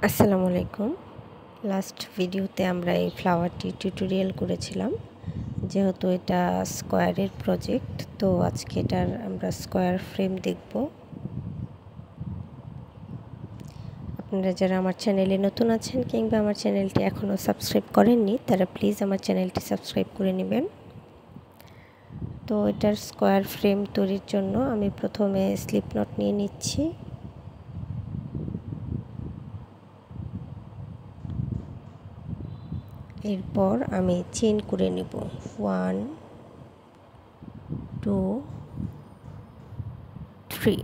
আসসালামু আলাইকুম। লাস্ট ভিডিওতে আমরা এই ফ্লাওয়ারটি টিউটোরিয়াল করেছিলাম। যেহেতু এটা স্কোয়ারের প্রজেক্ট, তো আজকে এটার আমরা স্কোয়ার ফ্রেম দেখব। আপনারা যারা আমার চ্যানেলে নতুন আছেন কিংবা আমার চ্যানেলটি এখনও সাবস্ক্রাইব করেননি, তারা প্লিজ আমার চ্যানেলটি সাবস্ক্রাইব করে নেবেন। তো এটার স্কোয়ার ফ্রেম তৈরির জন্য আমি প্রথমে স্লিপ নট নিয়ে নিচ্ছি। এরপর আমি চেইন করে নেব 1 2 3।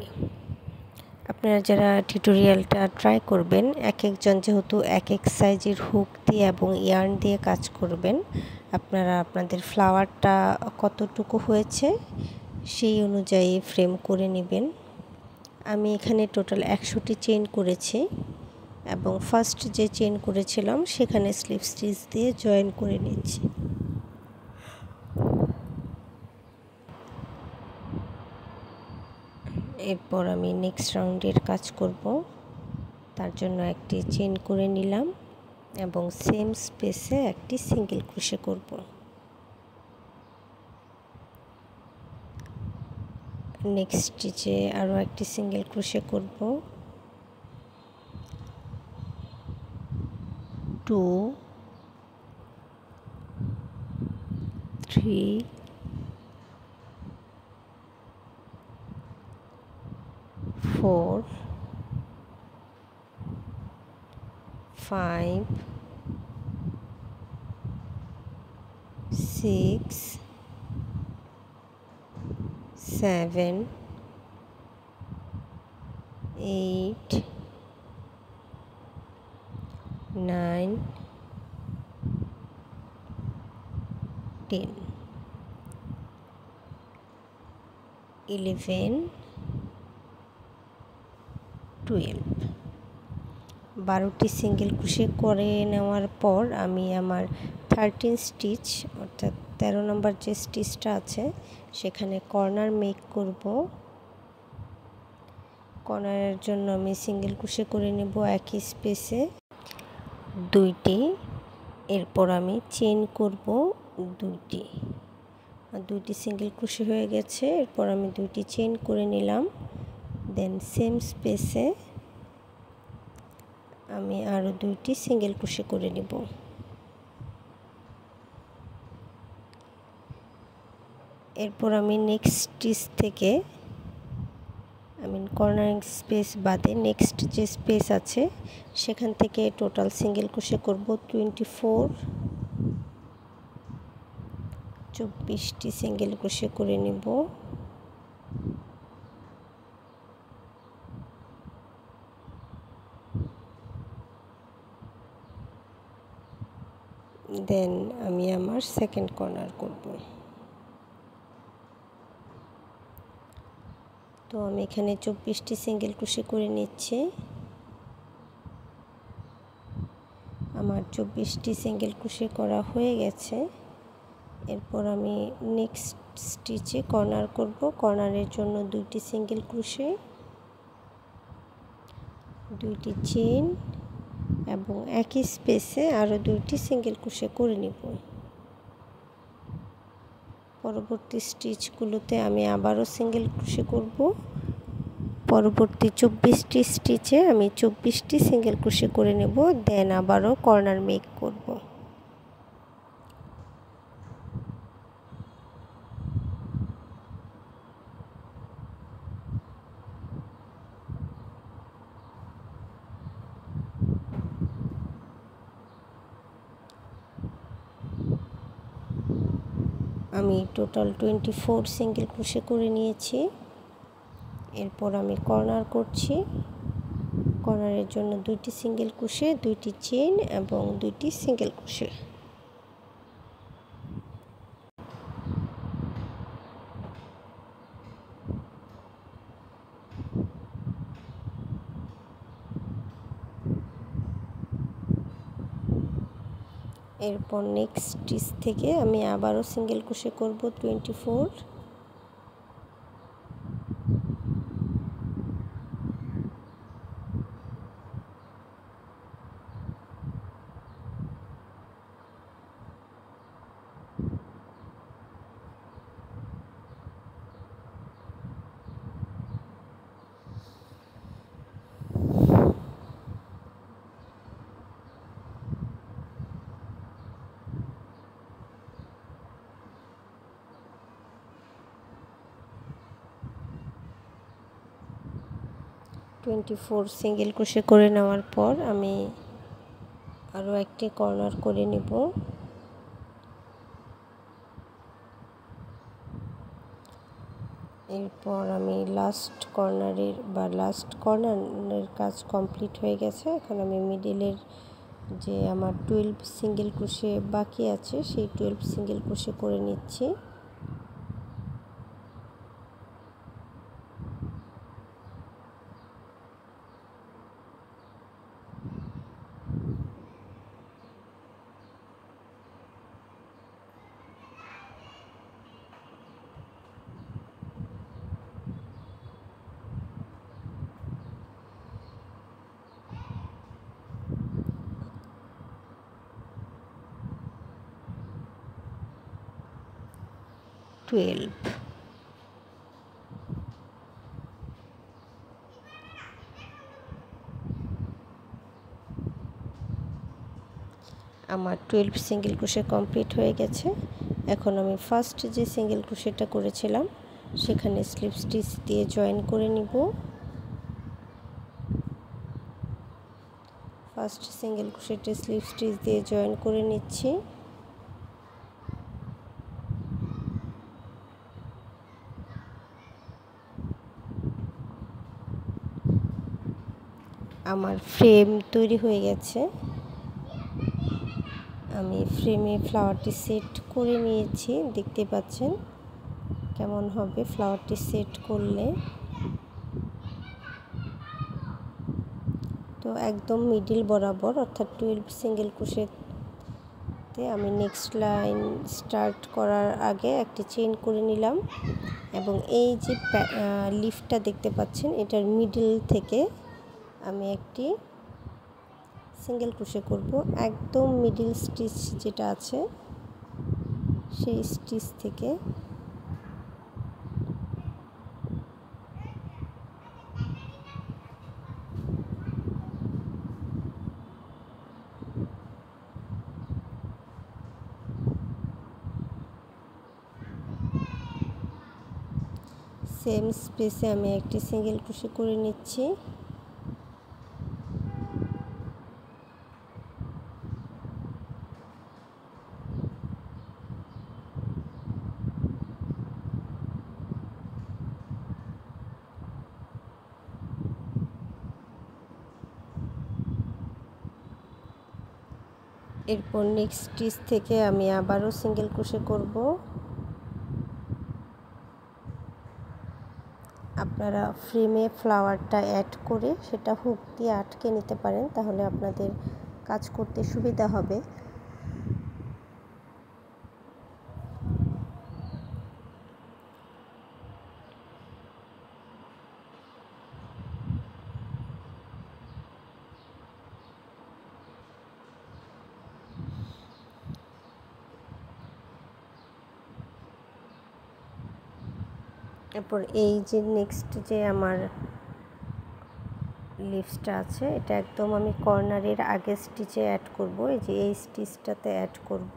আপনারা যারা টিউটোরিয়ালটা ট্রাই করবেন, এক একজন যেহেতু এক এক সাইজের হুক দিয়ে এবং ইয়ার্ন দিয়ে কাজ করবেন, আপনারা আপনাদের ফ্লাওয়ারটা কতটুকু হয়েছে সেই অনুযায়ী ফ্রেম করে নেবেন। আমি এখানে টোটাল 100টি চেইন করেছি এবং ফার্স্ট যে চেইন করেছিলাম সেখানে স্লিপ স্টিচ দিয়ে জয়েন করে নিচ্ছি। এরপর আমি নেক্সট রাউন্ডের কাজ করব। তার জন্য একটি চেইন করে নিলাম এবং সেম স্পেসে একটি সিঙ্গেল ক্রোশে করব। নেক্সট স্টিচে আরও একটি সিঙ্গেল ক্রোশে করব। 2 3 4 5 6 7 8 9 10 11 12। 12টি সিঙ্গেল ক্রোশে করে নেওয়ার পর আমি আমার 13 স্টিচ অর্থাৎ 13 নম্বর যে স্টিচটা আছে সেখানে কর্নার মেক করব। কর্নারের জন্য আমি সিঙ্গেল ক্রোশে করে নেব একই স্পেসে 2টি। এরপর আমি চেইন করব 2টি। 2টি সিঙ্গেল ক্রোশে হয়ে গেছে। এরপর আমি 2টি চেইন করে নিলাম। দেন সেম স্পেসে আমি আরও 2টি সিঙ্গেল ক্রোশে করে নেব। এরপর আমি নেক্সট স্টিচ থেকে কর্নারিং স্পেস বাদে নেক্সট যে স্পেস আছে সেখান থেকে টোটাল সিঙ্গেল ক্রোশে করব 24টি সিঙ্গেল ক্রোশে করে নেব। দেন আমি আমার সেকেন্ড কর্নার করব। তো আমি এখানে 24টি সিঙ্গেল ক্রোশে করে নিচ্ছি। আমার 24টি সিঙ্গেল ক্রোশে করা হয়ে গেছে। এরপর আমি নেক্সট স্টিচে কর্নার করব। কর্নারের জন্য 2টি সিঙ্গেল ক্রোশে, 2টি চেইন এবং একই স্পেসে আরও 2টি সিঙ্গেল ক্রোশে করে নেব। পরবর্তী স্টিচগুলোতে আমি আবারও সিঙ্গেল ক্রোশে করব। পরবর্তী 24টি স্টিচে আমি 24টি সিঙ্গেল ক্রোশে করে নেব। দেন আবারও কর্নার মেক করব। আমি টোটাল 24 সিঙ্গেল ক্রোশে করে নিয়েছি। এরপর আমি কর্নার করছি। কর্নারের জন্য 2টি সিঙ্গেল ক্রোশে, 2টি চেইন এবং 2টি সিঙ্গেল ক্রোশে। এরপর নেক্সট স্টিচ থেকে আমি আবারও সিঙ্গেল ক্রোশে করব 24। 24 সিঙ্গেল ক্রোশে করে নেওয়ার পর আমি আরও একটি কর্নার করে নেব। এরপর আমি লাস্ট কর্নারের কাজ কমপ্লিট হয়ে গেছে। এখন আমি মিডিলের যে আমার 12 সিঙ্গেল ক্রোশে বাকি আছে সেই 12 সিঙ্গেল ক্রোশে করে নিচ্ছি। আমার 12 সিঙ্গেল ক্রোশে কমপ্লিট হয়ে গেছে। এখন আমি ফার্স্ট যে সিঙ্গেল ক্রোশেটা করেছিলাম সেখানে স্লিপ স্টিচ দিয়ে জয়েন করে নিব। ফার্স্ট সিঙ্গেল ক্রোশেটে স্লিপ স্টিচ দিয়ে জয়েন করে নিচ্ছি। আমার ফ্রেম তৈরি হয়ে গেছে। আমি ফ্রেমে ফ্লাওয়ারটি সেট করে নিয়েছি, দেখতে পাচ্ছেন কেমন হবে ফ্লাওয়ারটি সেট করলে। তো একদম মিডিল বরাবর অর্থাৎ 12 সিঙ্গেল ক্রোশেতে আমি নেক্সট লাইন স্টার্ট করার আগে একটি চেইন করে নিলাম এবং এই যে লিফটা দেখতে পাচ্ছেন এটার মিডল থেকে আমি একটি সিঙ্গেল ক্রোশে করব। একদম মিডল স্টিচ যেটা আছে সেই স্টিচ থেকে সেম স্পেসে আমি একটি সিঙ্গেল ক্রোশে করে নিচ্ছি। এরপর নেক্সট স্টিচ থেকে আমি আবারও সিঙ্গেল ক্রোশে করব। আপনারা ফ্রেমে ফ্লাওয়ারটা অ্যাড করে সেটা হুক দিয়ে আটকে নিতে পারেন, তাহলে আপনাদের কাজ করতে সুবিধা হবে। এরপর এই যে নেক্সট যে আমার লিভসটা আছে এটা একদম আমি কর্নারের আগের স্টিচে অ্যাড করব। এই যে এই স্টিচটাতে অ্যাড করব।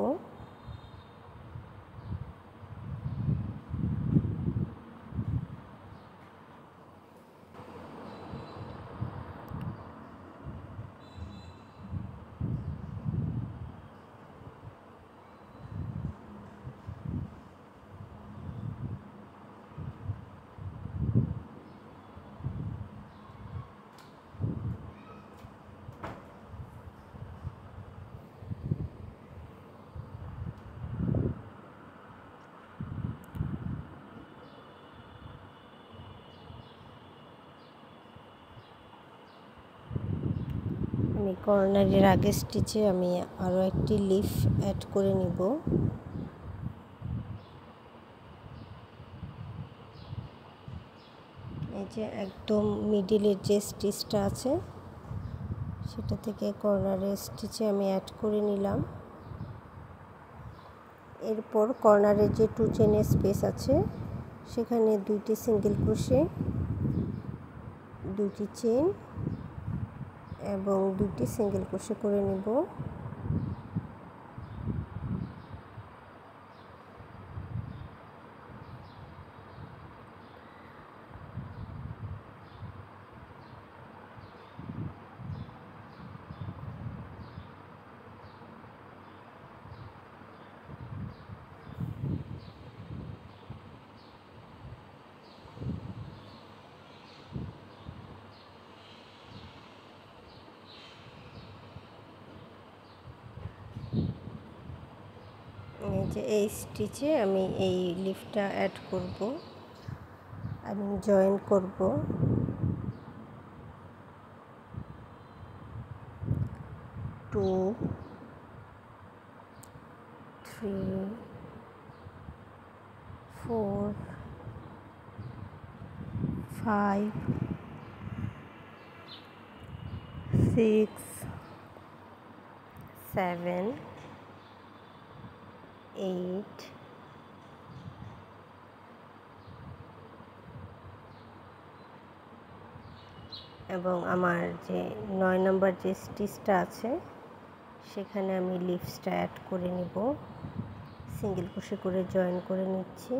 আমি কর্নারের আগের স্টিচে আমি আরও একটি লিফ অ্যাড করে নিব। এই যে একদম মিডিলের যে স্টিচটা আছে সেটা থেকে কর্নারের স্টিচে আমি অ্যাড করে নিলাম। এরপর কর্নারের যে 2 চেনের স্পেস আছে সেখানে 2টি সিঙ্গেল ক্রোশে, 2টি চেন এবং 2টি সিঙ্গেল ক্রোশে করে নেব। যে এই স্টিচে আমি এই লিফটা অ্যাড করব, আমি জয়েন করব। 2 3 4 5 6 7 8 এবং আমার যে 9 নম্বর যে স্টিচটা আছে সেখানে আমি লিফসটা অ্যাড করে নিব, সিঙ্গেল ক্রোশে করে জয়েন করে নিচ্ছি।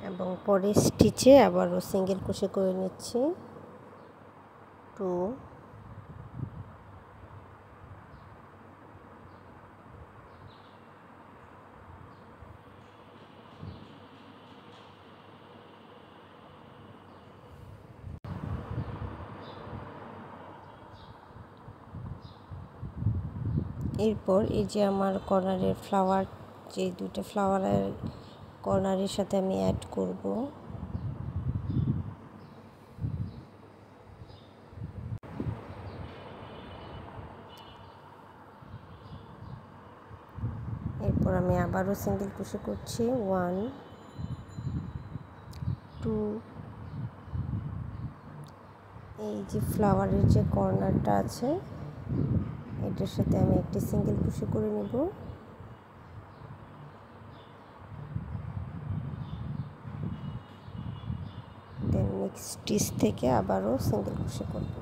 এবং পরের স্টিচে আবারও সিঙ্গেল ক্রোশে করে নিচ্ছি 2 এরপর এই যে আমার কর্নারের ফ্লাওয়ার, যে দুটো ফ্লাওয়ারের কর্নারের সাথে আমি অ্যাড করব। এরপর আমি আবারও সিঙ্গেল ক্রোশে করছি 1 2, এই যে ফ্লাওয়ারের যে কর্নারটা আছে এটার সাথে আমি একটি সিঙ্গেল ক্রোশে করে নেব। দেন নেক্সট স্টিচ থেকে আবারও সিঙ্গেল ক্রোশে করব।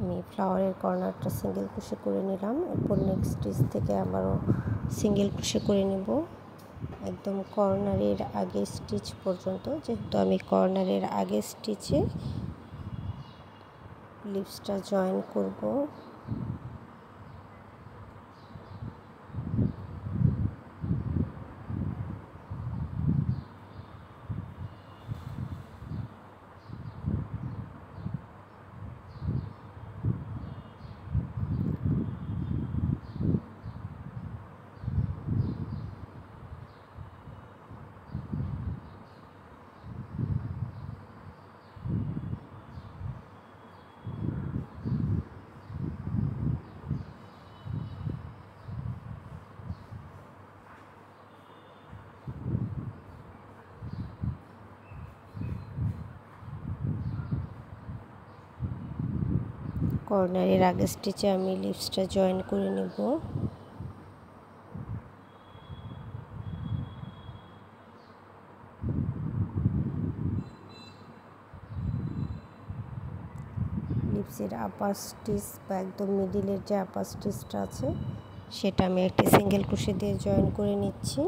আমি ফ্লাওয়ারের কর্নারটা সিঙ্গেল ক্রোশে করে নিলাম। এরপর নেক্সট স্টিচ থেকে আবারও সিঙ্গেল ক্রোশে করে নেব একদম কর্নারের আগের স্টিচ পর্যন্ত, যেহেতু আমি কর্নারের আগের স্টিচে লিভসটা জয়েন করব। কর্নারের আগের স্টিচে আমি লিভসটা জয়েন করে নেব। লিভসের আপার স্টিচ বা একদম মিডিলের যে আপার স্টিচটা আছে সেটা আমি একটি সিঙ্গেল ক্রোশে দিয়ে জয়েন করে নিচ্ছি।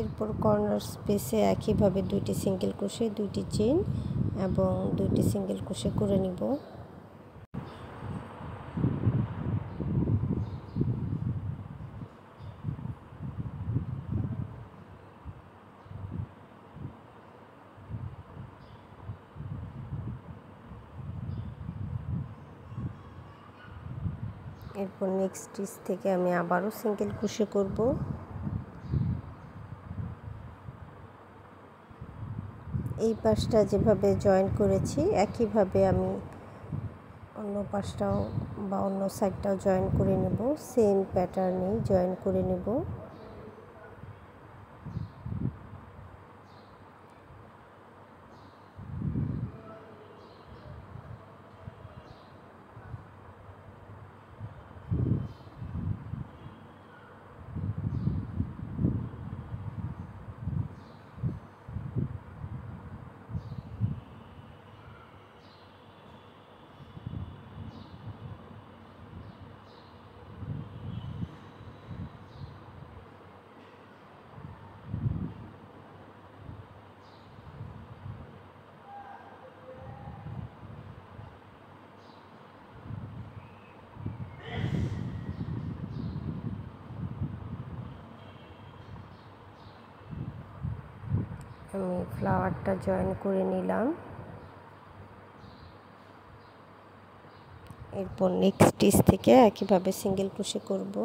এরপর কর্নার স্পেসে একইভাবে দুইটি সিঙ্গেল ক্রোশে, দুইটি চেইন এবং দুইটি সিঙ্গেল ক্রোশে করে নিব। এরপর নেক্সট স্টিচ থেকে আমি আবারও সিঙ্গেল ক্রোশে করব। এই পাশটা যেভাবে জয়েন করেছি একইভাবে আমি অন্য পাশটাও বা অন্য সাইডটাও জয়েন করে নেব, সেম প্যাটার্নেই জয়েন করে নেব। আমি ফ্লাওয়ারটা জয়েন করে নিলাম। এরপর নেক্সট স্টিচ থেকে একইভাবে সিঙ্গেল ক্রোশে করব।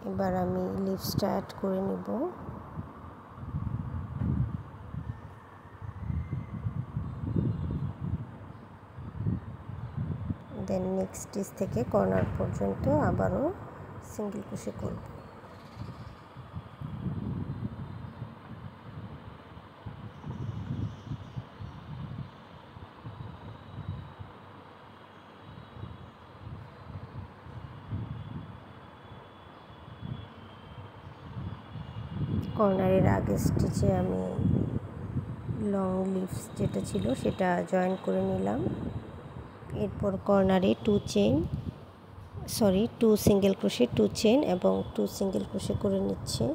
এবার আমি লিভসটা অ্যাড করে নিব। দেন নেক্সট স্টিচ থেকে কর্নার পর্যন্ত আবারও সিঙ্গেল ক্রোশে করব। কর্নারের আগের স্টিচে আমি লং লিভস যেটা ছিল সেটা জয়েন করে নিলাম। এরপর কর্নারে টু সিঙ্গেল ক্রোশে 2 চেইন এবং 2 সিঙ্গেল ক্রোশে করে নিচ্ছি।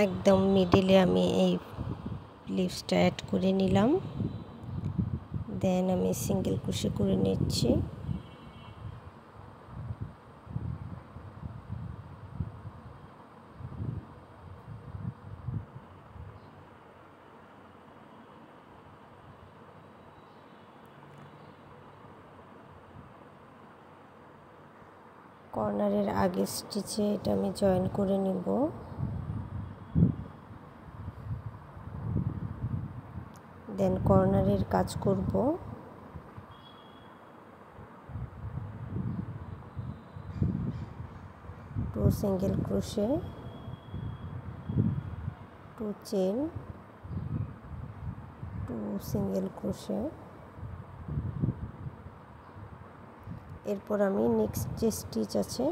একদম মিডিলে আমি এই লিভসটা অ্যাড করে নিলাম। দেন আমি সিঙ্গেল ক্রোশে করে নিচ্ছি। কর্নারের আগের স্টিচে এটা আমি জয়েন করে নিব। দেন কর্নারের কাজ করব। Two single crochet 2 chain 2 single crochet. এরপর আমি নেক্সট যে স্টিচ আছে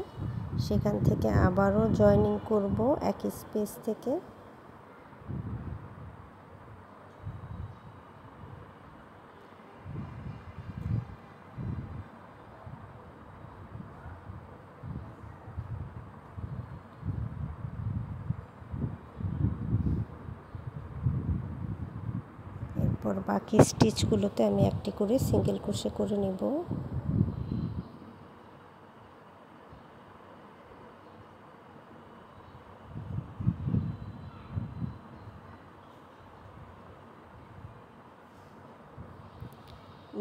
সেখান থেকে আবারও জয়েনিং করব একই স্পেস থেকে। এরপর বাকি স্টিচগুলোতে আমি একটি করে সিঙ্গেল ক্রোশে করে নেব।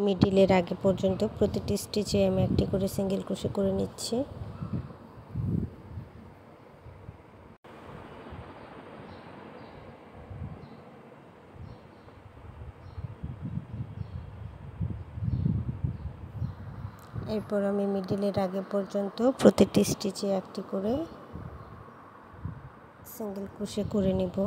মিডিলের আগে পর্যন্ত প্রতিটি স্টিচে আমি একটি করে সিঙ্গেল ক্রোশে করে নিচ্ছি। এরপর আমি মিডিলের আগে পর্যন্ত প্রতিটি স্টিচে একটি করে সিঙ্গেল ক্রোশে করে নিব।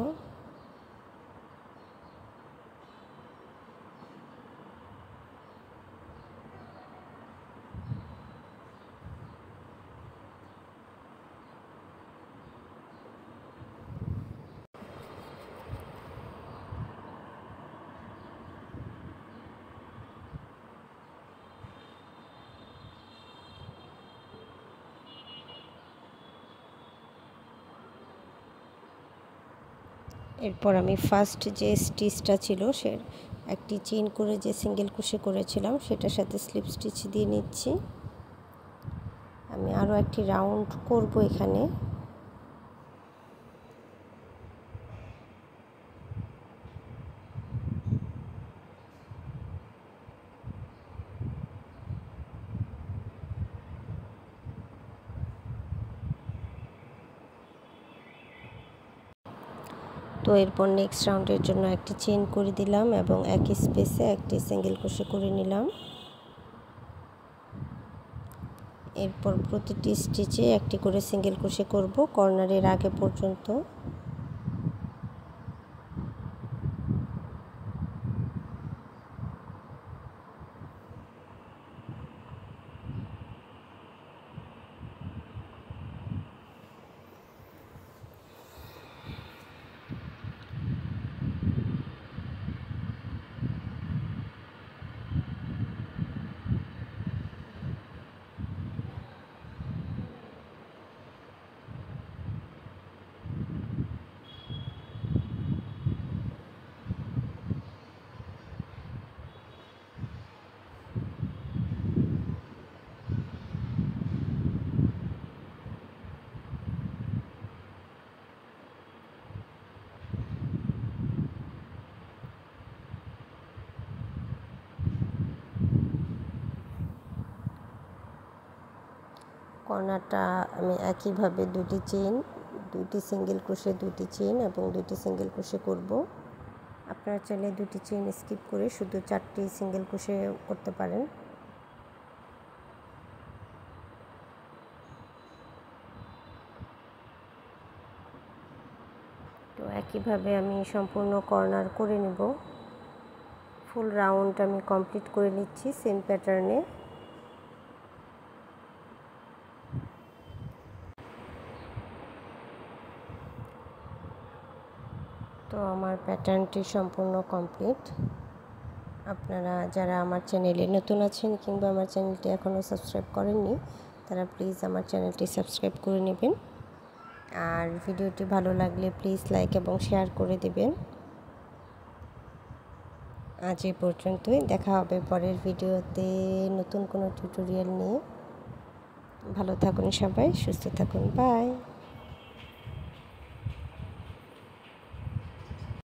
এরপর আমি ফার্স্ট যে স্টিচটা ছিল সে একটি চেইন করে যে সিঙ্গেল ক্রোশে করেছিলাম সেটার সাথে স্লিপ স্টিচ দিয়ে নিচ্ছি। আমি আরও একটি রাউন্ড করব এখানে। তো এরপর নেক্সট রাউন্ডের জন্য একটি চেইন করে দিলাম এবং একই স্পেসে একটি সিঙ্গেল ক্রোশে করে নিলাম। এরপর প্রতিটি স্টিচে একটি করে সিঙ্গেল ক্রোশে করব কর্নারের আগে পর্যন্ত। কর্নারটা আমি একইভাবে দুটি সিঙ্গেল ক্রোশে, দুটি চেইন এবং দুটি সিঙ্গেল ক্রোশে করব। আপনারা চাইলে দুটি চেইন স্কিপ করে শুধু 4টি সিঙ্গেল ক্রোশে করতে পারেন। তো একইভাবে আমি সম্পূর্ণ কর্নার করে নেব। ফুল রাউন্ড আমি কমপ্লিট করে নিচ্ছি সেম প্যাটার্নে। তো আমার প্যাটার্নটি সম্পূর্ণ কমপ্লিট। আপনারা যারা আমার চ্যানেলে নতুন আছেন কিংবা আমার চ্যানেলটি এখনও সাবস্ক্রাইব করেননি তারা প্লিজ আমার চ্যানেলটি সাবস্ক্রাইব করে নেবেন। আর ভিডিওটি ভালো লাগলে প্লিজ লাইক এবং শেয়ার করে দেবেন। আজ এই পর্যন্তই, দেখা হবে পরের ভিডিওতে নতুন কোনো টিউটোরিয়াল নিয়ে। ভালো থাকুন সবাই, সুস্থ থাকুন, বাই।